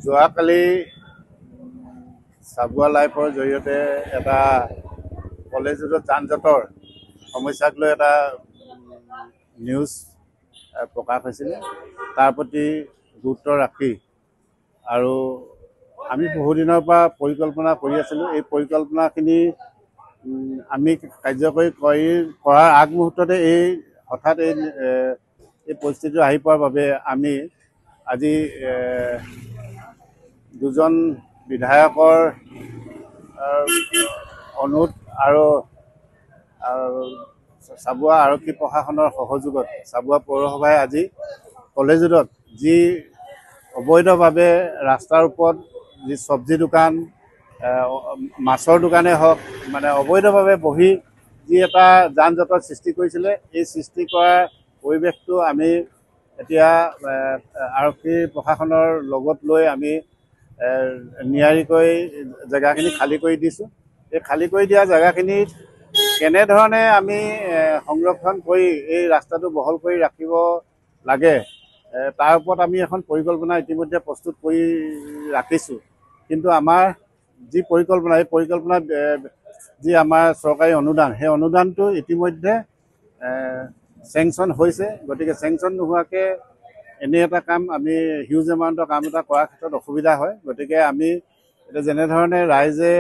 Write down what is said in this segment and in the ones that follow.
যোৱাকালি চাবুৱা লাইভৰ জৰিয়তে এটা কলেজ ৰোডত যান জঁটৰ সমস্যাক লৈ এটা নিউজ প্ৰকাশ হৈছিলে। তাৰ প্ৰতি গুৰুত্ব ৰাখি আৰু আমি বহুদিনৰ পৰা পৰিকল্পনা কৰি আছিলোঁ। এই পৰিকল্পনাখিনি আমি কাৰ্যকৰী কৰাৰ আগমুহূৰ্ততে হঠাৎ এই পৰিস্থিতি আহি পোৱাৰ বাবে আমি আজি দুজন বিধায়কৰ অনুৰোধ আৰু চাবুৱা আৰক্ষী প্ৰশাসনৰ সহযোগত চাবুৱা পৌৰসভাই আজি কলেজ ৰোডত যি অবৈধভাৱে ৰাস্তাৰ ওপৰত যি চব্জি দোকান, মাছৰ দোকানে হওক, মানে অবৈধভাৱে বহি যি এটা যান জঁটৰ সৃষ্টি কৰিছিলে, এই সৃষ্টি কৰাৰ পৰিৱেশটো আমি এতিয়া আৰক্ষী প্ৰশাসনৰ লগত লৈ আমি নিয়াৰিকৈ জেগাখিনি খালী কৰি দিছোঁ। এই খালী কৰি দিয়া জেগাখিনিত কেনেধৰণে আমি সংৰক্ষণ কৰি এই ৰাস্তাটো বহল কৰি ৰাখিব লাগে তাৰ ওপৰত আমি এখন পৰিকল্পনা ইতিমধ্যে প্ৰস্তুত কৰি ৰাখিছোঁ। কিন্তু আমাৰ যি পৰিকল্পনা, এই পৰিকল্পনাত যি আমাৰ চৰকাৰী অনুদান, সেই অনুদানটো ইতিমধ্যে চেংচন হৈছে। গতিকে চেংচন নোহোৱাকৈ এনে এটা কাম আমি হিউজ এমাউণ্টৰ কাম এটা কৰাৰ ক্ষেত্ৰত অসুবিধা হয়। গতিকে আমি এতিয়া যেনেধৰণে ৰাইজে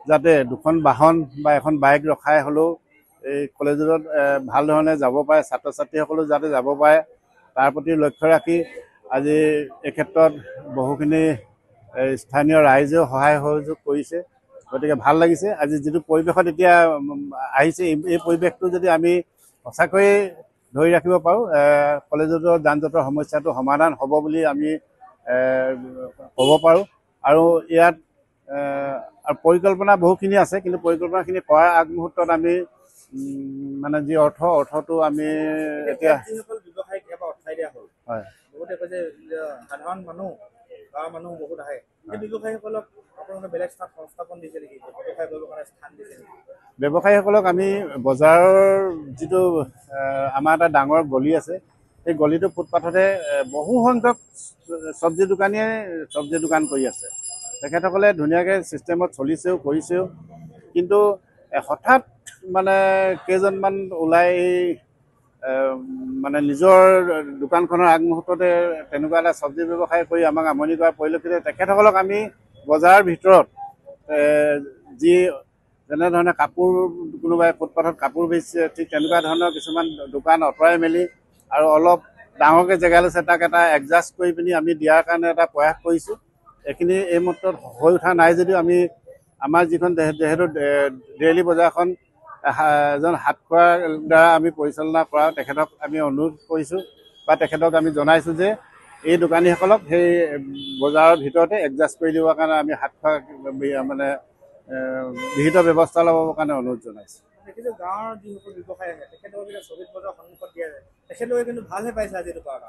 যাতে দুখন বাহন বা এখন বাইক ৰখাই হ'লেও এই কলেজত ভাল ধৰণে যাব পাৰে, ছাত্ৰ ছাত্ৰীসকলেও যাতে যাব পাৰে, তাৰ প্ৰতি লক্ষ্য ৰাখি আজি এই ক্ষেত্ৰত বহুখিনি স্থানীয় ৰাইজেও সহায় সহযোগ কৰিছে। গতিকে ভাল লাগিছে। আজি যিটো পৰিৱেশত এতিয়া আহিছে, এই পৰিৱেশটো যদি আমি সঁচাকৈয়ে ধৰি ৰাখিব পাৰোঁ, কলেজৰ যান জঁটৰ সমস্যাটো সমাধান হ'ব বুলি আমি ক'ব পাৰোঁ। আৰু ইয়াত পৰিকল্পনা বহুখিনি আছে, কিন্তু পৰিকল্পনাখিনি কৰাৰ আগমুহূৰ্তত আমি মানে যি অৰ্থটো আমি এতিয়া ব্যৱসায়িক উঠাই দিয়া হ'ল। হয়, বহুতে কৈছে সাধাৰণ মানুহ, গাঁৱৰ মানুহ বহুত আহে, সেই ব্যৱসায়ীসকলক আপোনালোকে বেলেগ স্থান সংস্থাপন দিছে নেকি? ব্যৱসায় কৰিবৰ কাৰণে স্থান দিছে নেকি? ব্যৱসায়ীসকলক আমি বজাৰৰ যিটো আমাৰ এটা ডাঙৰ গলি আছে, সেই গলিটো ফুটপাথতে বহু সংখ্যক চব্জি দোকানীয়ে চব্জি দোকান কৰি আছে। তেখেতসকলে ধুনীয়াকৈ ছিষ্টেমত চলিছেও, কৰিছেও। কিন্তু হঠাৎ মানে কেইজনমান ওলাই মানে নিজৰ দোকানখনৰ আগমুহূৰ্ততে তেনেকুৱা এটা চব্জি ব্যৱসায় কৰি আমাক আমনি কৰা পৰিলক্ষিত। তেখেতসকলক আমি বজাৰৰ ভিতৰত যি যেনেধৰণে কাপোৰ, কোনোবাই ফুটপাথত কাপোৰ বেচিছে, ঠিক তেনেকুৱা ধৰণৰ কিছুমান দোকান আঁতৰাই মেলি আৰু অলপ ডাঙৰকৈ জেগা লৈছে, তাক এটা এডজাষ্ট কৰি পিনি আমি দিয়াৰ কাৰণে এটা প্ৰয়াস কৰিছোঁ। এইখিনি এই মুহূৰ্তত হৈ উঠা নাই যদিও আমি আমাৰ যিখন যিহেতু ডেইলি বজাৰখন এজন হাতখোৱাৰ দ্বাৰা আমি পৰিচালনা কৰা, তেখেতক আমি অনুৰোধ কৰিছোঁ বা তেখেতক আমি জনাইছোঁ যে এই দোকানীসকলক সেই বজাৰৰ ভিতৰতে এডজাষ্ট কৰি দিবৰ কাৰণে আমি হাতখোৱা মানে বিহিত ব্যৱস্থা ল'বৰ কাৰণে অনুৰোধ জনাইছোঁ। দেখিছোঁ গাঁৱৰ যিসকল ব্যৱসায় আহে তেখেতলোকে শ্বহীদ বজাৰ সন্মুখত দিয়া যায়, তেখেতলোকে কিন্তু ভালহে পাইছে আজি এইটো কৰা।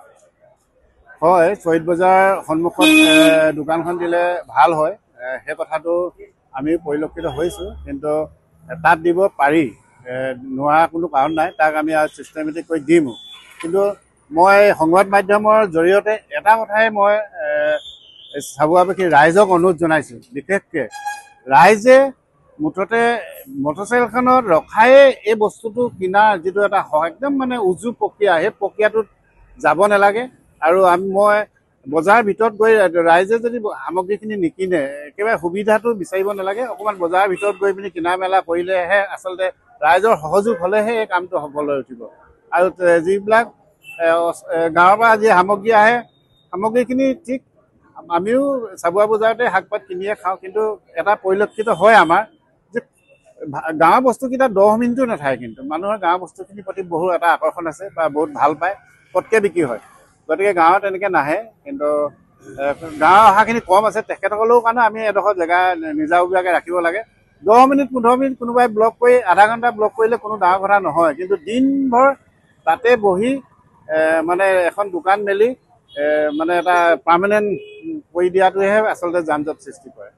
হয়, শ্বহীদ বজাৰ সন্মুখত দোকানখন দিলে ভাল হয়, সেই কথাটো আমি পৰিলক্ষিত হৈছোঁ। কিন্তু তাত দিব পাৰি, নোৱাৰা কোনো কাৰণ নাই, তাক আমি আৰু ছিষ্টেমেটিক কৰি দিমো। কিন্তু মই সংবাদ মাধ্যমৰ জৰিয়তে এটা কথাই মই চাবুৱাবাসী ৰাইজক অনুৰোধ জনাইছোঁ, বিশেষকৈ ৰাইজে মুঠতে মটৰচাইকেলখনত ৰখায়ে এই বস্তুটো কিনাৰ যিটো এটা একদম মানে উজু প্ৰক্ৰিয়া, সেই প্ৰক্ৰিয়াটোত যাব নালাগে। আৰু মই বজাৰৰ ভিতৰত গৈ ৰাইজে যদি সামগ্ৰীখিনি নিকিনে, একেবাৰে সুবিধাটো বিচাৰিব নালাগে। অকণমান বজাৰৰ ভিতৰত গৈ পিনি কিনা মেলা কৰিলেহে আচলতে ৰাইজৰ সহযোগ হ'লেহে এই কামটো সফল হৈ উঠিব। আৰু যিবিলাক গাঁৱৰ পৰা যি সামগ্ৰী আহে, সামগ্ৰীখিনি ঠিক আমিও চাবুৱা বজাৰতে শাক পাত কিনিয়ে খাওঁ, কিন্তু এটা পৰিলক্ষিত হয় আমাৰ যে গাঁৱৰ বস্তুকেইটা 10 মিনিটো নাথাকে, কিন্তু মানুহৰ গাঁৱৰ বস্তুখিনিৰ প্ৰতি বহুত এটা আকৰ্ষণ আছে বা বহুত ভাল পায়, পটকৈ বিক্ৰী হয়। গতিকে গাঁৱত এনেকৈ নাহে, কিন্তু গাঁৱৰ অহাখিনি কম আছে। তেখেতসকলেও কাৰণে আমি এডোখৰ জেগা নিজাববীয়াকৈ ৰাখিব লাগে। 10 মিনিট 15 মিনিট কোনোবাই ব্লক কৰি আধা ঘণ্টা ব্লক কৰিলে কোনো ডাঙৰ কথা নহয়, কিন্তু দিনভৰ তাতে বহি মানে এখন দোকান মেলি মানে এটা পাৰ্মানেণ্ট কৰি দিয়াটোহে আচলতে যান জঁট সৃষ্টি কৰে।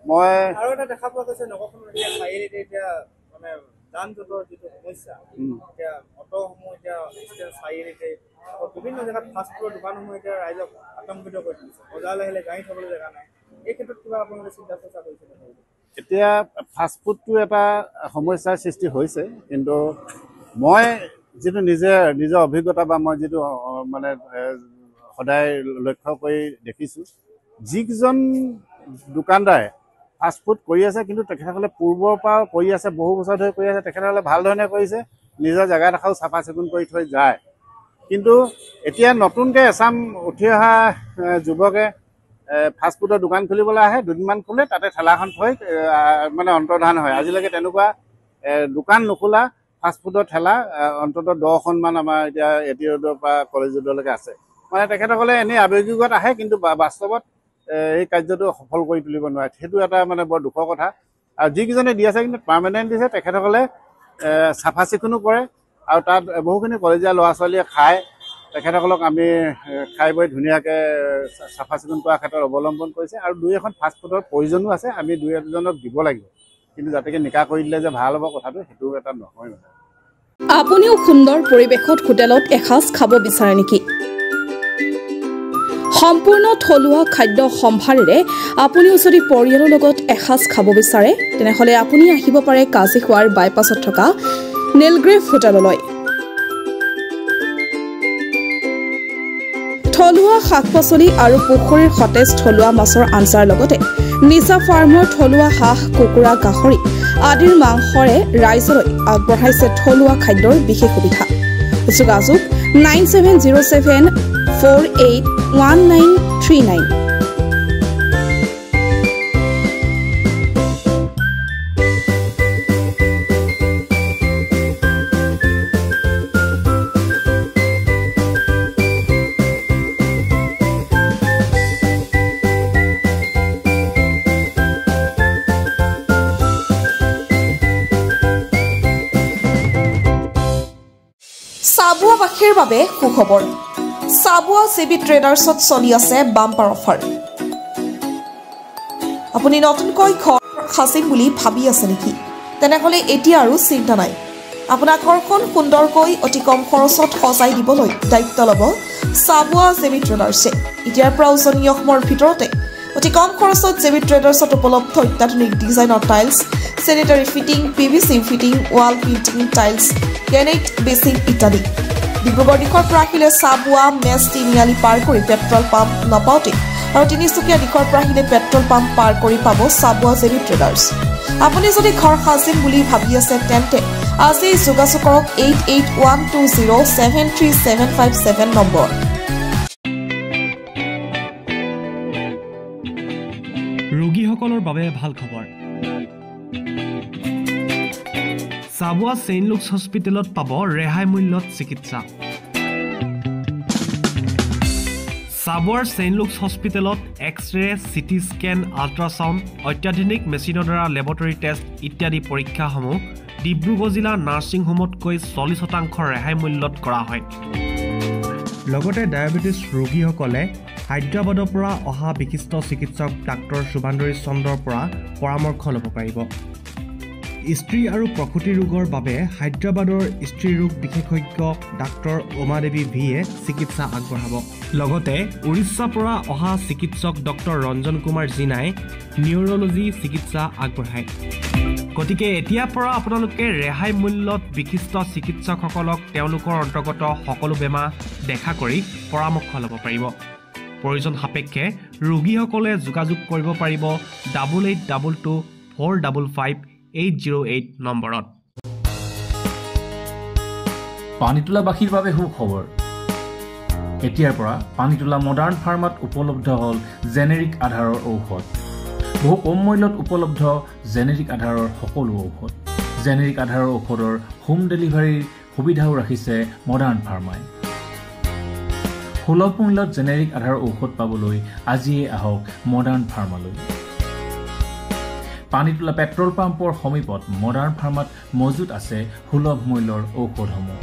মই আৰু এটা দেখা পোৱা গৈছে নগৰখনত এতিয়া চাৰিআলিতে এতিয়া মানে যান জঁটৰ যিটো সমস্যা, এতিয়া অটোসমূহ এতিয়া চাৰিআলিতে বিভিন্ন জেগাত ফাষ্ট ফুডৰ দোকানসমূহ এতিয়া ৰাইজক আতংকিত কৰি তুলিছে। বজাৰলৈ আহিলে গাড়ী থবলৈ জেগা নাই। এই ক্ষেত্ৰত কিবা আপোনালোকে চিন্তা চৰ্চা কৰিছে? এতিয়া ফাষ্টফুডটো এটা সমস্যাৰ সৃষ্টি হৈছে, কিন্তু মই যিটো নিজৰ অভিজ্ঞতা বা মই যিটো মানে সদায় লক্ষ্য কৰি দেখিছোঁ, যিকেইজন দোকানদাৰে ফাষ্টফুড কৰি আছে, কিন্তু তেখেতসকলে পূৰ্বৰ পৰা কৰি আছে, বহু বছৰ ধৰি কৰি আছে, তেখেতসকলে ভাল ধৰণে কৰিছে, নিজৰ জেগাডোখৰো চাফা চিকুণ কৰি থৈ যায়। কিন্তু এতিয়া নতুনকৈ এচাম উঠি অহা যুৱকে ফাষ্টফুডৰ দোকান খুলিবলৈ আহে, দুদিনমান খোলে, তাতে ঠেলাখন থৈ মানে অন্তৰ্ধান হয়। আজিলৈকে তেনেকুৱা দোকান নোখোলা ফাষ্টফুডৰ ঠেলা অন্ততঃ 10খনমান আমাৰ এতিয়া এটি ৰোডৰ পৰা কলেজ ৰোডলৈকে আছে। মানে তেখেতসকলে এনেই আৱেগিকত আহে, কিন্তু বাস্তৱত এই কাৰ্যটো সফল কৰি তুলিব নোৱাৰে। সেইটো এটা মানে বৰ দুখৰ কথা। আৰু যিকেইজনে দি আছে, কিন্তু পাৰ্মানেণ্ট দিছে, তেখেতসকলে চাফা চিকুণো কৰে, আৰু তাত বহুখিনি কলেজীয়া ল'ৰা ছোৱালীয়ে খায়। তেখেতসকলক আমি খাই বৈ ধুনীয়াকৈ চাফা চিকুণ কৰাৰ ক্ষেত্ৰত অৱলম্বন কৰিছে। আৰু 2-এখন ফাষ্টফুডৰ প্ৰয়োজনো আছে, আমি 2-এজনক দিব লাগিব, কিন্তু যাতে নিকা কৰি দিলে যে ভাল হ'ব কথাটো, সেইটো এটা নহয়। আপুনিও সুন্দৰ পৰিৱেশত হোটেলত এসাঁজ খাব বিচাৰে নেকি? সম্পূৰ্ণ থলুৱা খাদ্য সম্ভাৰেৰে আপুনিও যদি পৰিয়ালৰ লগত এসাঁজ খাব বিচাৰে, তেনেহ'লে আপুনি আহিব পাৰে কাজিখোৱাৰ বাইপাছত থকা নীলগ্ৰেভ হোটেললৈ। থলুৱা শাক পাচলি আৰু পুখুৰীৰ সতেজ থলুৱা মাছৰ আঞ্জাৰ লগতে নিজা ফাৰ্মৰ থলুৱা হাঁহ, কুকুৰা, গাহৰি আদিৰ মাংসৰে ৰাইজলৈ আগবঢ়াইছে থলুৱা খাদ্যৰ বিশেষ সুবিধা। যোগাযোগ 9707481939। চাবুৱাবাসীৰ বাবে সুখবৰ। চাবুৱা চিবি ট্ৰেডাৰ্ছত চলি আছে বাম্পাৰ অফাৰ। আপুনি নতুনকৈ ঘৰ সাজিম বুলি ভাবি আছে নেকি? তেনেহ'লে এতিয়া আৰু চিন্তা নাই। আপোনাৰ ঘৰখন সুন্দৰকৈ অতি কম খৰচত সজাই দিবলৈ দায়িত্ব ল'ব চাবুৱা চিবি ট্ৰেডাৰ্ছে। এতিয়াৰ পৰা উজনি অসমৰ ভিতৰতে অতি কম খৰচত চিবি ট্ৰেডাৰ্ছত উপলব্ধ অত্যাধুনিক ডিজাইনৰ tiles, sanitary fitting, PVC fitting, wall painting, tiles, granite basin ইত্যাদি। ডিব্ৰুগড় দিশৰ পৰা আহিলে চাবুৱা মেছ তিনিআলি পাৰ কৰি পেট্ৰল পাম্প নাপাওঁতে, আৰু তিনিচুকীয়া দিশৰ পৰা আহিলে পেট্ৰল পাম্প পাৰ কৰি পাব চাবুৱা জেবি ট্ৰেডাৰ্ছ। আপুনি যদি ঘৰ সাজিম বুলি ভাবি আছে, তেন্তে আজি যোগাযোগ কৰক 8812073757 নম্বৰ। ৰোগীসকলৰ বাবে ভাল খবৰ। চাবুৱা ছেইণ্ট লুকছ হস্পিটেলত পাব ৰেহাই মূল্যত চিকিৎসা। চাবুৱাৰ ছেইণ্ট লুকছ হস্পিটেলত এক্স-ৰে, চিটি স্কেন, আল্ট্ৰাছাউণ্ড, অত্যাধুনিক মেচিনৰ দ্বাৰা লেবৰেটৰী টেষ্ট ইত্যাদি পৰীক্ষাসমূহ ডিব্ৰুগড় জিলা নাৰ্ছিং হোমতকৈ 40% ৰেহাই মূল্যত কৰা হয়। লগতে ডায়েবেটিছ ৰোগীসকলে হায়দৰাবাদৰ পৰা অহা বিশিষ্ট চিকিৎসক ডাক্তৰ শুভান্দৰী চন্দ্ৰৰ পৰা পৰামৰ্শ ল'ব পাৰিব। স্ত্ৰী আৰু প্ৰসূতি ৰোগৰ বাবে হায়দৰাবাদৰ স্ত্ৰী ৰোগ বিশেষজ্ঞ ডাক্তৰ উমা দেৱী ভিয়ে চিকিৎসা আগবঢ়াব। লগতে উৰিষ্যাৰ পৰা অহা চিকিৎসক ডক্তৰ ৰঞ্জন কুমাৰ জিনাই নিউৰলজি চিকিৎসা আগবঢ়ায়। গতিকে এতিয়াৰ পৰা আপোনালোকে ৰেহাই মূল্যত বিশিষ্ট চিকিৎসকসকলক তেওঁলোকৰ অন্তৰ্গত সকলো বেমাৰ দেখা কৰি পৰামৰ্শ ল'ব পাৰিব। প্ৰয়োজন সাপেক্ষে ৰোগীসকলে যোগাযোগ কৰিব পাৰিব 8822455808 নম্বৰত। পানীতোলাবাসীৰ বাবে সুখবৰ। এতিয়াৰ পৰা পানীতোলা মডাৰ্ণ ফাৰ্মাত উপলব্ধ হ'ল জেনেৰিক আধাৰৰ ঔষধ বহু কম মূল্যত উপলব্ধ জেনেৰিক আধাৰৰ সকলো ঔষধ জেনেৰিক আধাৰৰ ঔষধৰ হোম ডেলিভাৰীৰ সুবিধাও ৰাখিছে মডাৰ্ণ ফাৰ্মাই সুলভ মূল্যত জেনেৰিক আধাৰৰ ঔষধ পাবলৈ আজিয়ে আহক মডাৰ্ণ ফাৰ্মালৈ পানীতোলা পেট্ৰল পাম্পৰ সমীপত মডাৰ্ণ ফাৰ্মাত মজুত আছে সুলভ মূল্যৰ ঔষধসমূহ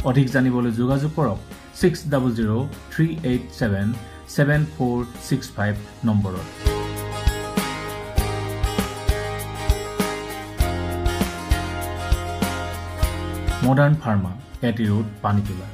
অধিক জানিবলৈ যোগাযোগ কৰক 6003877465 নম্বৰত মডাৰ্ণ ফাৰ্মা এটি ৰোড পানীতোলা